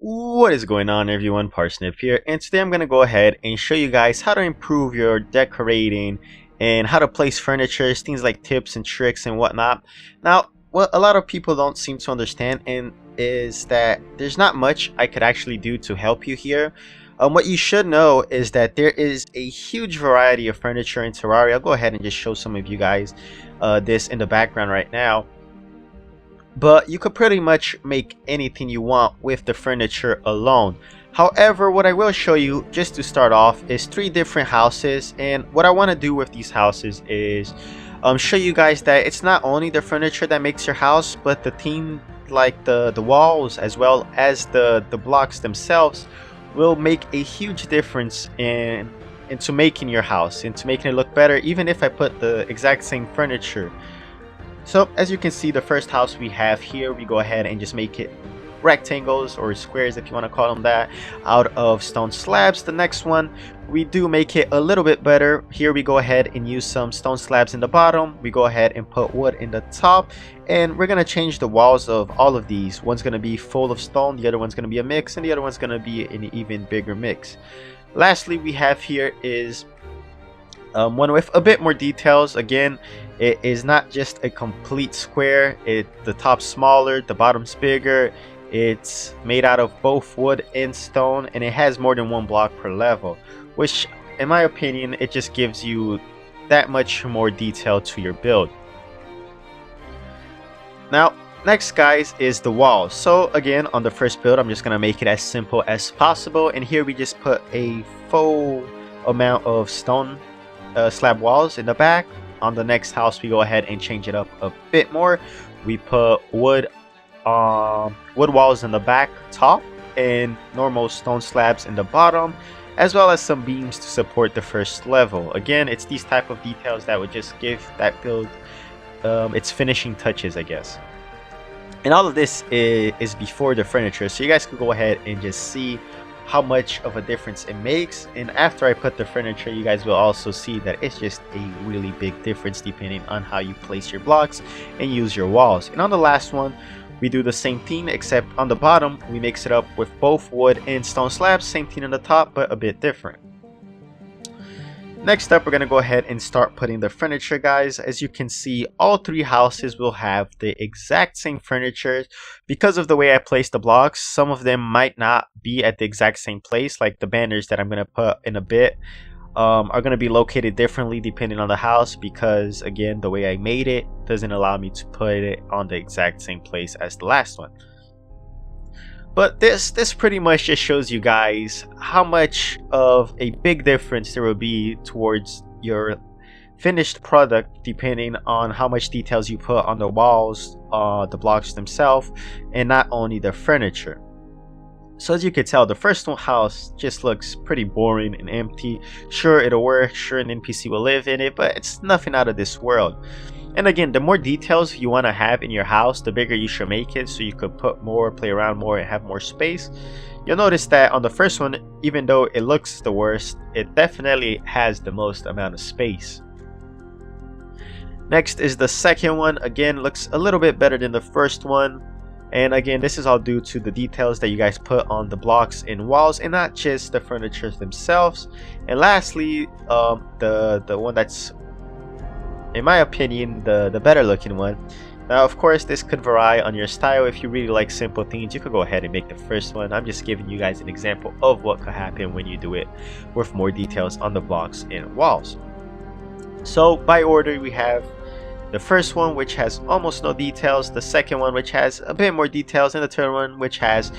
What is going on, everyone? Parsnip here, and today I'm going to go ahead and show you guys how to improve your decorating and how to place furniture, things like tips and tricks and whatnot. Now, what a lot of people don't seem to understand is that there's not much I could actually do to help you here. What you should know is that there is a huge variety of furniture in Terraria. I'll go ahead and just show some of you guys this in the background right now. But you could pretty much make anything you want with the furniture alone. However, what I will show you just to start off is 3 different houses, and what I want to do with these houses is show you guys that it's not only the furniture that makes your house, but the theme like the walls as well as the blocks themselves will make a huge difference into making your house, into making it look better, even if I put the exact same furniture. So as you can see, the first house we have here, we go ahead and just make it rectangles or squares, if you want to call them that, out of stone slabs. The next one, we do make it a little bit better. Here we go ahead and use some stone slabs in the bottom. We go ahead and put wood in the top, and we're going to change the walls of all of these. One's going to be full of stone, the other one's going to be a mix, and the other one's going to be an even bigger mix. Lastly, we have here is one with a bit more details. Again, it is not just a complete square. The top's smaller, the bottom's bigger. It's made out of both wood and stone, and it has more than 1 block per level, which in my opinion, it just gives you that much more detail to your build. Now next, guys, is the walls. So again, on the first build, I'm just gonna make it as simple as possible, and here we just put a full amount of stone slab walls in the back. On the next house, we go ahead and change it up a bit more. We put wood walls in the back top and normal stone slabs in the bottom, as well as some beams to support the first level. Again, it's these type of details that would just give that build its finishing touches, I guess. And all of this is before the furniture, so you guys can go ahead and just see how much of a difference it makes. And after I put the furniture, you guys will also see that it's just a really big difference depending on how you place your blocks and use your walls. And on the last one, we do the same thing, except on the bottom we mix it up with both wood and stone slabs. Same thing on the top, but a bit different. Next up, we're going to go ahead and start putting the furniture, guys. As you can see, all 3 houses will have the exact same furniture. Because of the way I place the blocks, some of them might not be at the exact same place, like the banners that I'm going to put in a bit are going to be located differently depending on the house, because again, the way I made it doesn't allow me to put it on the exact same place as the last one. But this pretty much just shows you guys how much of a big difference there will be towards your finished product depending on how much details you put on the walls, the blocks themselves, and not only the furniture. So as you can tell, the first house just looks pretty boring and empty. Sure, it'll work, sure an NPC will live in it, but it's nothing out of this world. And again, the more details you want to have in your house, the bigger you should make it, so you could put more, play around more, and have more space. You'll notice that on the first one, even though it looks the worst, it definitely has the most amount of space. Next is the second one. Again, looks a little bit better than the first one. And again, this is all due to the details that you guys put on the blocks and walls, and not just the furniture themselves. And lastly, the one that's, in my opinion, the better looking one. Now, of course, this could vary on your style. If you really like simple things, you could go ahead and make the first one. I'm just giving you guys an example of what could happen when you do it with more details on the blocks and walls. So by order, we have the first one, which has almost no details, the second one, which has a bit more details, and the third one, which has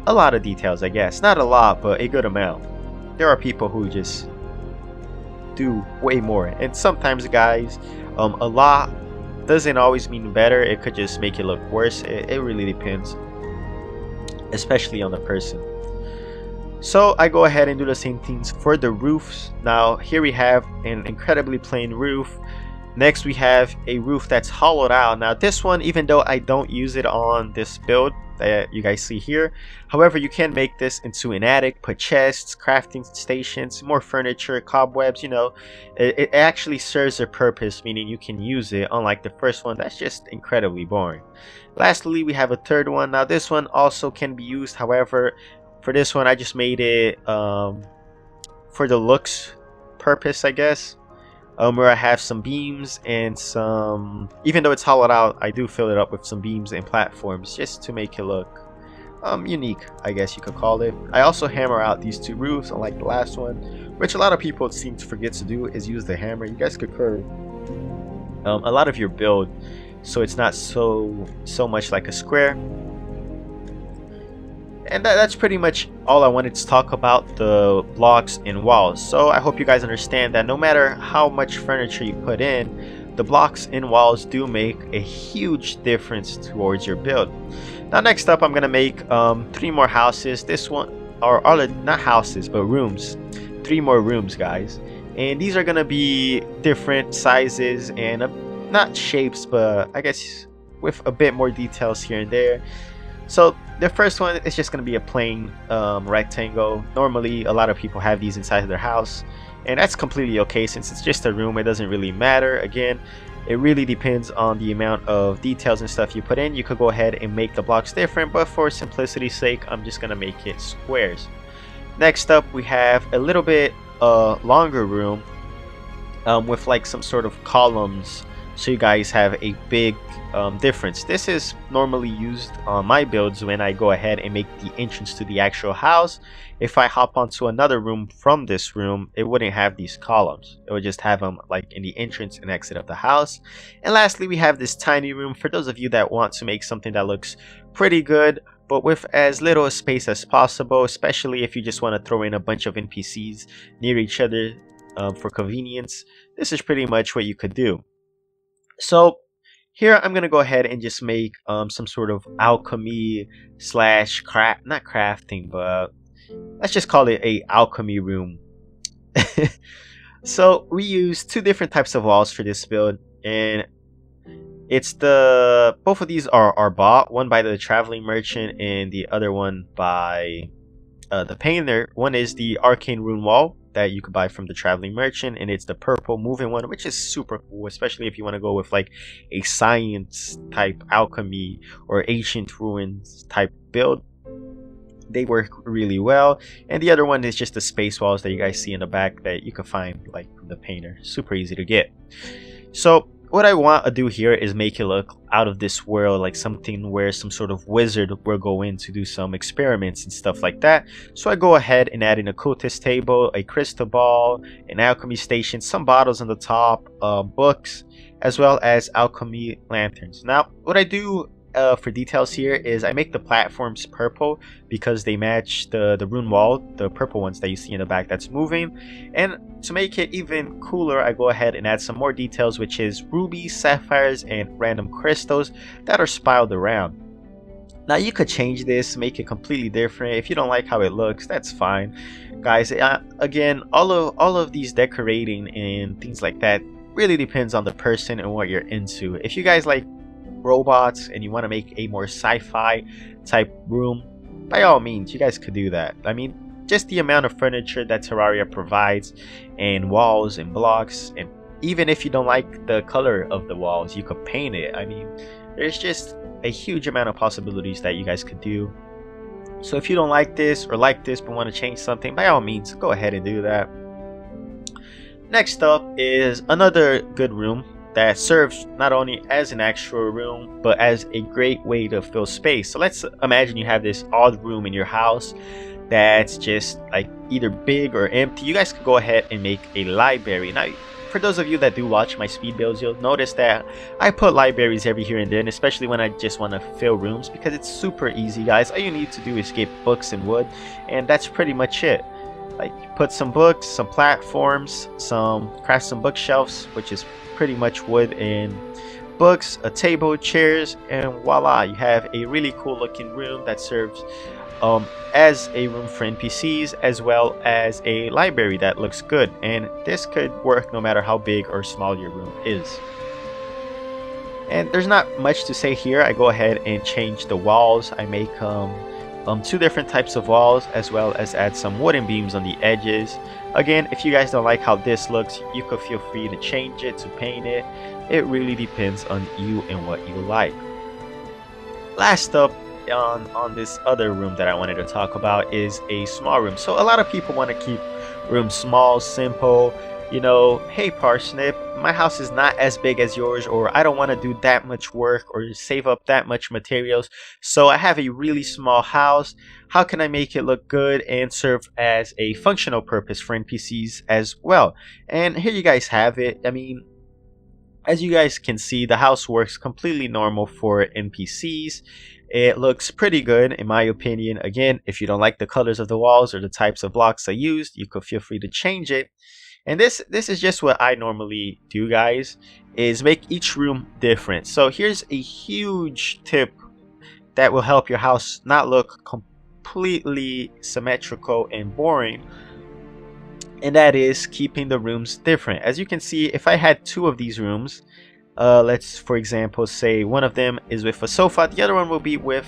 a lot of details, I guess. Not a lot, but a good amount. There are people who just do way more, and sometimes, guys, a lot doesn't always mean better. It could just make it look worse. It really depends, especially on the person. So I go ahead and do the same things for the roofs. Now here we have an incredibly plain roof. Next we have a roof that's hollowed out. Now this one, even though I don't use it on this build, that you guys see here. However, you can make this into an attic, put chests, crafting stations, more furniture, cobwebs, you know. It actually serves a purpose, meaning you can use it, unlike the first one that's just incredibly boring. Lastly, we have a third one. Now this one also can be used, however, for this one I just made it for the looks purpose, I guess. Where I have some beams and some, even though it's hollowed out, I do fill it up with some beams and platforms just to make it look unique, I guess you could call it. I also hammer out these two roofs, unlike the last one, which a lot of people seem to forget to do, is use the hammer. You guys could curve a lot of your build so it's not so much like a square. And that's pretty much all I wanted to talk about the blocks and walls. So I hope you guys understand that no matter how much furniture you put in, the blocks and walls do make a huge difference towards your build. Now next up, I'm gonna make 3 more houses. This one, or not houses, but rooms. 3 more rooms, guys. And these are gonna be different sizes and not shapes, but I guess with a bit more details here and there. So the first one is just going to be a plain rectangle. Normally a lot of people have these inside of their house, and that's completely okay since it's just a room. It doesn't really matter. Again, it really depends on the amount of details and stuff you put in. You could go ahead and make the blocks different, but for simplicity's sake, I'm just going to make it squares. Next up, we have a little bit longer room with like some sort of columns, so you guys have a big difference. This is normally used on my builds when I go ahead and make the entrance to the actual house. If I hop onto another room from this room, it wouldn't have these columns. It would just have them like in the entrance and exit of the house. And lastly, we have this tiny room for those of you that want to make something that looks pretty good, but with as little space as possible, especially if you just want to throw in a bunch of NPCs near each other for convenience. This is pretty much what you could do. So here I'm gonna go ahead and just make some sort of alchemy slash not crafting, but let's just call it a alchemy room. So we use 2 different types of walls for this build, and it's both of these are bought, one by the traveling merchant and the other one by the painter. One is the arcane rune wall that you could buy from the traveling merchant, and it's the purple moving one, which is super cool, especially if you want to go with like a science type alchemy or ancient ruins type build. They work really well. And the other one is just the space walls that you guys see in the back that you can find like from the painter. Super easy to get. So what I want to do here is make it look out of this world, like something where some sort of wizard will go in to do some experiments and stuff like that. So I go ahead and add in a cultist table, a crystal ball, an alchemy station, some bottles on the top, books, as well as alchemy lanterns. Now what I do for details here is I make the platforms purple because they match the rune wall, the purple ones that you see in the back that's moving. And to make it even cooler, I go ahead and add some more details, which is rubies, sapphires, and random crystals that are spiraled around. Now you could change this, make it completely different. If you don't like how it looks, that's fine, guys. Again, all of these decorating and things like that really depends on the person and what you're into. If you guys like robots and you want to make a more sci-fi type room, by all means you guys could do that. I mean, just the amount of furniture that Terraria provides, and walls and blocks, and even if you don't like the color of the walls, you could paint it. I mean, there's just a huge amount of possibilities that you guys could do. So if you don't like this or like this but want to change something, by all means go ahead and do that. Next up is another good room that serves not only as an actual room but as a great way to fill space. So let's imagine you have this odd room in your house that's just like either big or empty. You guys could go ahead and make a library. Now for those of you that do watch my speed builds, you'll notice that I put libraries every here and then, especially when I just want to fill rooms, because it's super easy, guys. All you need to do is get books and wood, and that's pretty much it. Like, put some books, some platforms, craft some bookshelves, which is pretty much wood and books, a table, chairs, and voila, you have a really cool looking room that serves as a room for NPCs, as well as a library that looks good. And this could work no matter how big or small your room is. And there's not much to say here. I go ahead and change the walls. I make two different types of walls, as well as add some wooden beams on the edges. Again, if you guys don't like how this looks, you could feel free to change it, to paint it. It really depends on you and what you like. Last up on this other room that I wanted to talk about is a small room. So a lot of people want to keep rooms small, simple. You know, hey Parsnip, my house is not as big as yours, or I don't want to do that much work or save up that much materials, so I have a really small house. How can I make it look good and serve as a functional purpose for NPCs as well? And here you guys have it. I mean, as you guys can see, the house works completely normal for NPCs. It looks pretty good in my opinion. Again, if you don't like the colors of the walls or the types of blocks I used, you could feel free to change it. And this is just what I normally do, guys, is make each room different. So here's a huge tip that will help your house not look completely symmetrical and boring, and that is keeping the rooms different. As you can see, if I had two of these rooms, let's for example say one of them is with a sofa, the other one will be with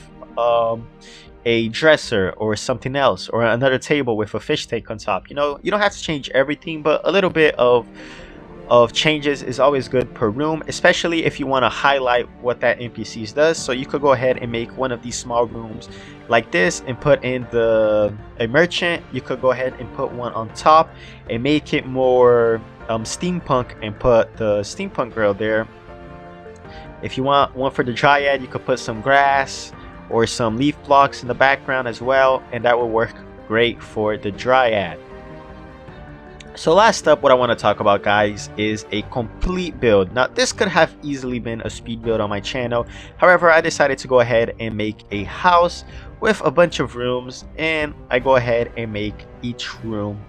a dresser or something else, or another table with a fish tank on top. You know, you don't have to change everything, but a little bit of changes is always good per room, especially if you want to highlight what that NPC does. So you could go ahead and make one of these small rooms like this and put in a merchant. You could go ahead and put one on top and make it more steampunk and put the steampunk girl there. If you want one for the dryad, you could put some grass or some leaf blocks in the background as well, and that will work great for the dryad. So last up, what I want to talk about, guys, is a complete build. Now this could have easily been a speed build on my channel, however I decided to go ahead and make a house with a bunch of rooms, and I go ahead and make each room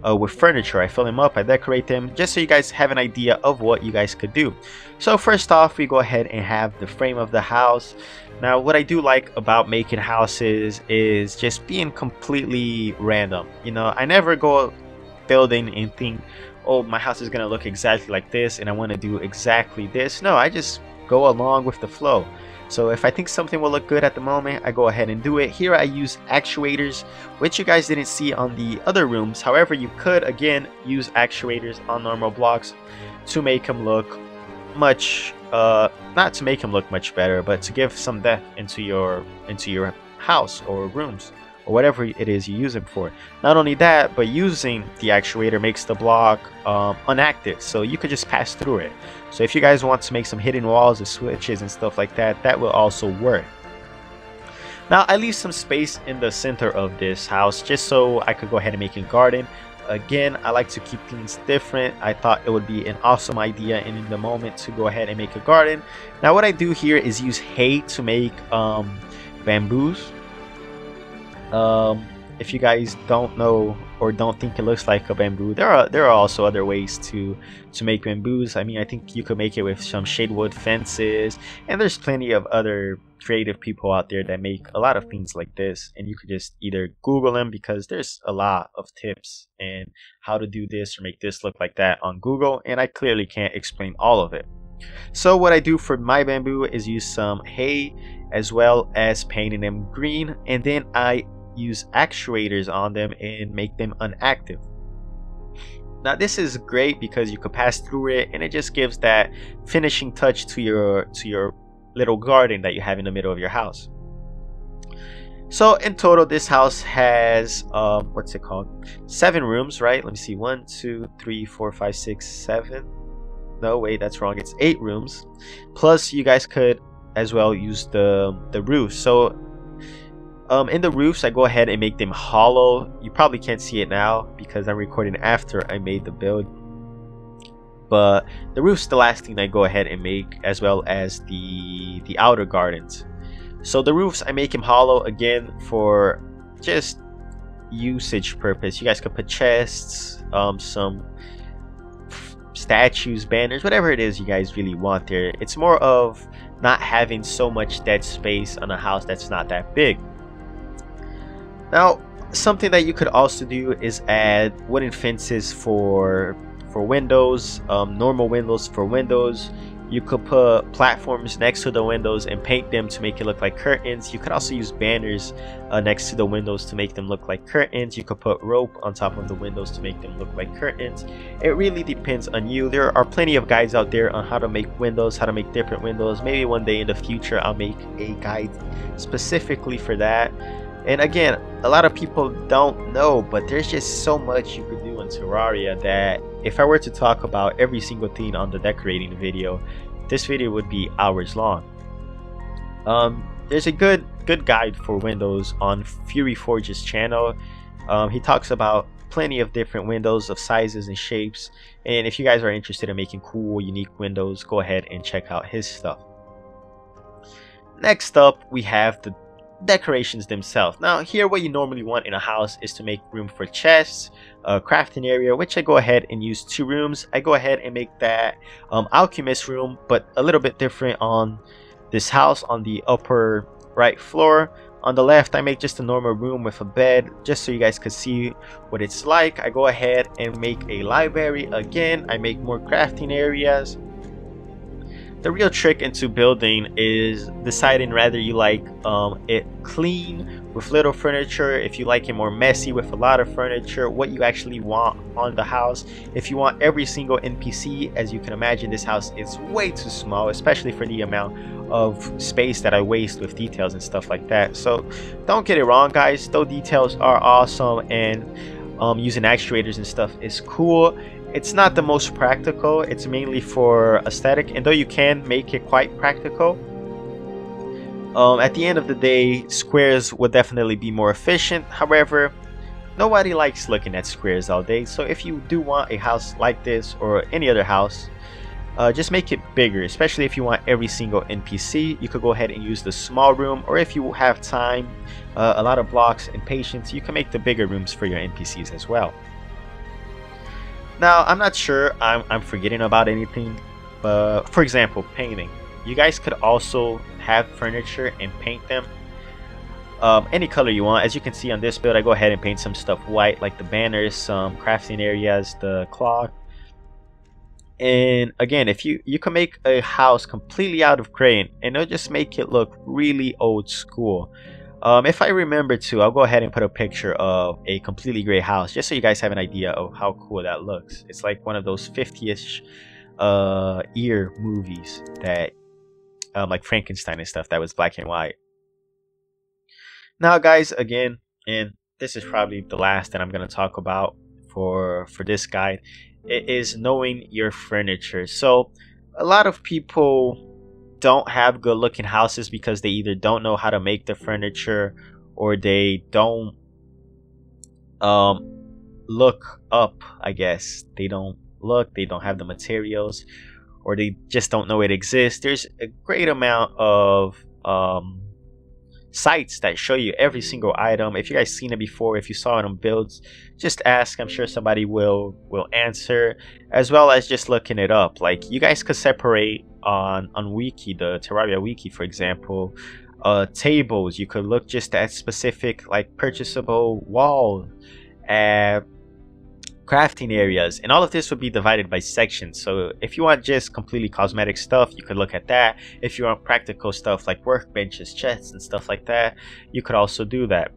with furniture. I fill them up, I decorate them, just so you guys have an idea of what you guys could do. So first off, we go ahead and have the frame of the house. Now what I do like about making houses is just being completely random. You know, I never go building and think, oh, my house is gonna look exactly like this and I want to do exactly this. No, I just go along with the flow. So if I think something will look good at the moment, I go ahead and do it. Here I use actuators, which you guys didn't see on the other rooms. However, you could again use actuators on normal blocks to make them look much not to make them look much better, but to give some depth into your house or rooms or whatever it is you use them for. Not only that, but using the actuator makes the block unactive, so you could just pass through it. So if you guys want to make some hidden walls or switches and stuff like that, that will also work. Now I leave some space in the center of this house just so I could go ahead and make a garden. Again, I like to keep things different. I thought it would be an awesome idea in the moment to go ahead and make a garden. Now what I do here is use hay to make bamboos. If you guys don't know or don't think it looks like a bamboo, there are also other ways to make bamboos. I mean, I think you could make it with some shade wood fences, and there's plenty of other creative people out there that make a lot of things like this, and you could just either Google them, because there's a lot of tips and how to do this or make this look like that on Google, and I clearly can't explain all of it. So what I do for my bamboo is use some hay as well as painting them green, and then I use actuators on them and make them unactive. Now this is great because you could pass through it, and it just gives that finishing touch to your little garden that you have in the middle of your house. So in total, this house has what's it called, 7 rooms, right? Let me see, 1 2 3 4 5 6 7. No, wait, that's wrong, it's 8 rooms, plus you guys could as well use the roof. So in the roofs, I go ahead and make them hollow. You probably can't see it now because I'm recording after I made the build, but the roof's the last thing I go ahead and make, as well as the outer gardens. So the roofs, I make them hollow again for just usage purpose. You guys could put chests, some statues, banners, whatever it is you guys really want there. It's more of not having so much dead space on a house that's not that big. Now something that you could also do is add wooden fences for windows, normal windows for windows. You could put platforms next to the windows and paint them to make it look like curtains. You could also use banners next to the windows to make them look like curtains. You could put rope on top of the windows to make them look like curtains. It really depends on you. There are plenty of guides out there on how to make windows, how to make different windows. Maybe one day in the future I'll make a guide specifically for that. And again, a lot of people don't know, but there's just so much you could do in Terraria that if I were to talk about every single thing on the decorating video, this video would be hours long. There's a good guide for windows on Fury Forge's channel. He talks about plenty of different windows of sizes and shapes, and if you guys are interested in making cool, unique windows, go ahead and check out his stuff. Next up, we have the decorations themselves. Now here, what you normally want in a house is to make room for chests, a crafting area, which I go ahead and use 2 rooms. I go ahead and make that alchemist room, but a little bit different on this house. On the upper right floor, on the left, I make just a normal room with a bed, just so you guys could see what it's like. I go ahead and make a library. Again, I make more crafting areas. The real trick into building is deciding whether you like it clean with little furniture, if you like it more messy with a lot of furniture, what you actually want on the house. If you want every single NPC, as you can imagine, this house is way too small, especially for the amount of space that I waste with details and stuff like that. So don't get it wrong, guys, those details are awesome, and using actuators and stuff is cool. It's not the most practical, it's mainly for aesthetic, and though you can make it quite practical, at the end of the day, squares would definitely be more efficient. However, nobody likes looking at squares all day, so if you do want a house like this or any other house, just make it bigger, especially if you want every single NPC. You could go ahead and use the small room, or if you have time, a lot of blocks and patience, you can make the bigger rooms for your NPCs as well. Now, I'm not sure I'm forgetting about anything, but for example, painting. You guys could also have furniture and paint them any color you want. As you can see on this build, I go ahead and paint some stuff white, like the banners, some crafting areas, the clock. And again, if you can make a house completely out of gray, and it'll just make it look really old school. If I remember to, I'll go ahead and put a picture of a completely gray house, just so you guys have an idea of how cool that looks. It's like one of those 50ish year movies that like Frankenstein and stuff, that was black and white. Now guys, again, and this is probably the last that I'm going to talk about for this guide, it is knowing your furniture. So a lot of people don't have good looking houses because they either don't know how to make the furniture, or they don't look up, I guess. They don't have the materials, or they just don't know it exists. There's a great amount of sites that show you every single item. If you guys seen it before, if you saw it on builds, just ask. I'm sure somebody will answer, as well as just looking it up. Like, you guys could separate on wiki, the Terraria wiki, for example, tables. You could look just at specific like purchasable wall, crafting areas, and all of this would be divided by sections. So if you want just completely cosmetic stuff, you could look at that. If you want practical stuff like workbenches, chests, and stuff like that, you could also do that.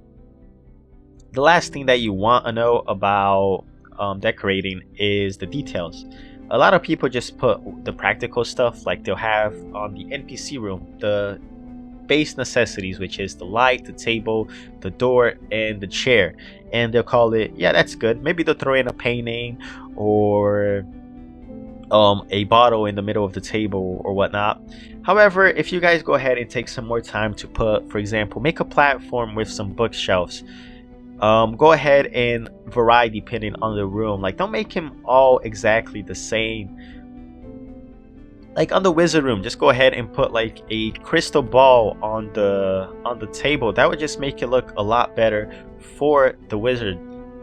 The last thing that you want to know about decorating is the details. A lot of people just put the practical stuff, like they'll have on the NPC room the base necessities, which is the light, the table, the door, and the chair, and they'll call it, yeah, that's good. Maybe they'll throw in a painting or a bottle in the middle of the table or whatnot. However, if you guys go ahead and take some more time to put, for example, make a platform with some bookshelves, go ahead and vary depending on the room. Like, don't make him all exactly the same. Like on the wizard room, just go ahead and put like a crystal ball on the table. That would just make it look a lot better for the wizard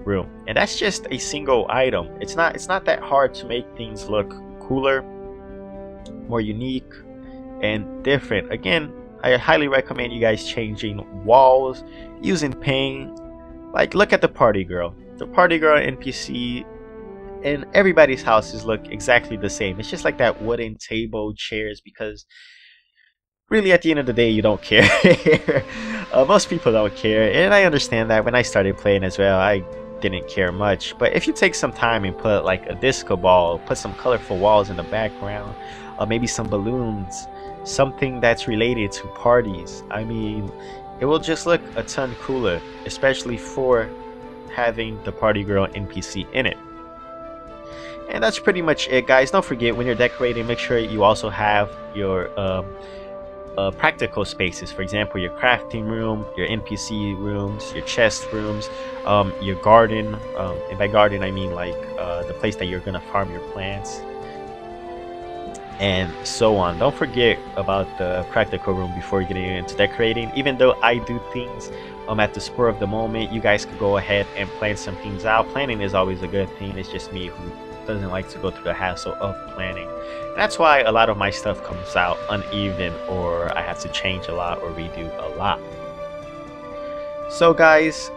room. And that's just a single item. It's not that hard to make things look cooler, more unique, and different. Again, I highly recommend you guys changing walls, using paint. Like, look at the party girl. The party girl NPC and everybody's houses look exactly the same. It's just like that wooden table, chairs, because really at the end of the day you don't care. Most people don't care, and I understand that. When I started playing as well, I didn't care much. But if you take some time and put like a disco ball, put some colorful walls in the background, maybe some balloons, something that's related to parties, I mean, it will just look a ton cooler, especially for having the party girl NPC in it. And that's pretty much it, guys. Don't forget, when you're decorating, make sure you also have your practical spaces. For example, your crafting room, your NPC rooms, your chest rooms, your garden, and by garden I mean like the place that you're gonna farm your plants, and so on. Don't forget about the practical room before getting into decorating. Even though I do things at the spur of the moment, you guys could go ahead and plan some things out. Planning is always a good thing. It's just me who doesn't like to go through the hassle of planning. And that's why a lot of my stuff comes out uneven, or I have to change a lot or redo a lot. So guys,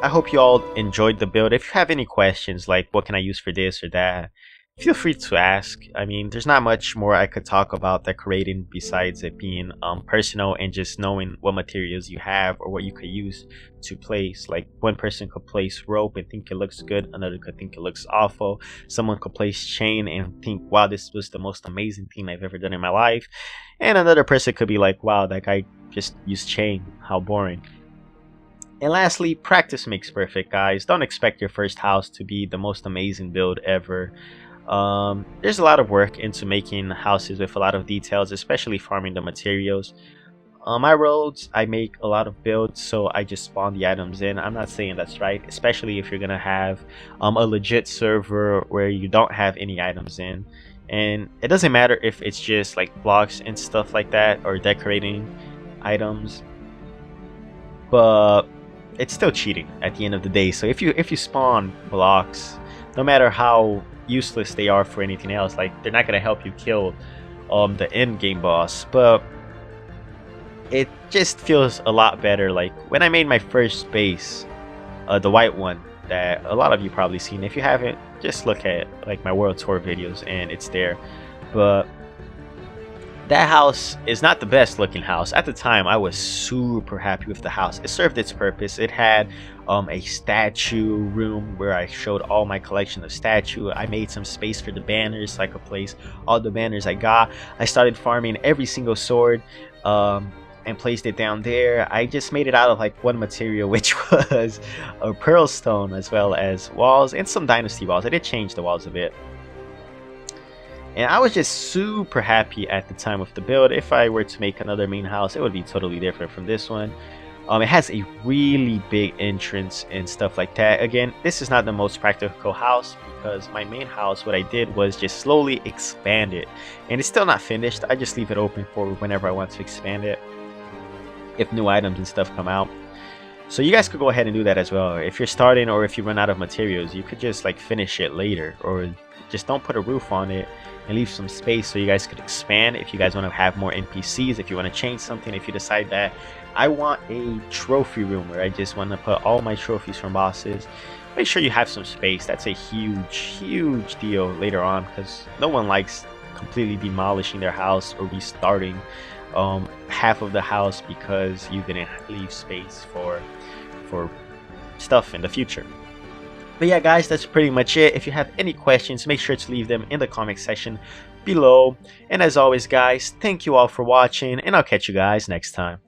I hope you all enjoyed the build. If you have any questions like what can I use for this or that, feel free to ask. I mean, there's not much more I could talk about decorating besides it being personal and just knowing what materials you have or what you could use to place. Like, one person could place rope and think it looks good, another could think it looks awful, someone could place chain and think, wow, this was the most amazing thing I've ever done in my life, and another person could be like, wow, that guy just used chain, how boring. And lastly, practice makes perfect, guys. Don't expect your first house to be the most amazing build ever. There's a lot of work into making houses with a lot of details, especially farming the materials. On my roads, I make a lot of builds, so I just spawn the items in. I'm not saying that's right, especially if you're gonna have a legit server where you don't have any items in. And it doesn't matter if it's just like blocks and stuff like that, or decorating items, but it's still cheating at the end of the day. So if you spawn blocks, no matter how useless they are for anything else, like, they're not gonna help you kill the end game boss, but it just feels a lot better. Like when I made my first base, the white one that a lot of you probably seen. If you haven't, just look at like my world tour videos and it's there. But that house is not the best looking house. At the time, I was super happy with the house. It served its purpose. It had a statue room where I showed all my collection of statue. I made some space for the banners so I could place all the banners I got. I started farming every single sword and placed it down there. I just made it out of like one material, which was a pearl stone, as well as walls and some dynasty walls. I did change the walls a bit. And I was just super happy at the time with the build. If I were to make another main house, it would be totally different from this one. It has a really big entrance and stuff like that. Again, this is not the most practical house, because my main house, what I did was just slowly expand it. And it's still not finished. I just leave it open for whenever I want to expand it, if new items and stuff come out. So you guys could go ahead and do that as well. If you're starting, or if you run out of materials, you could just like finish it later, or just don't put a roof on it and leave some space so you guys could expand. If you guys want to have more NPCs, if you want to change something, if you decide that I want a trophy room where I just want to put all my trophies from bosses, make sure you have some space. That's a huge deal later on, because no one likes completely demolishing their house or restarting half of the house because you didn't leave space for stuff in the future. But yeah, guys, that's pretty much it. If you have any questions, make sure to leave them in the comment section below. And as always, guys, thank you all for watching, and I'll catch you guys next time.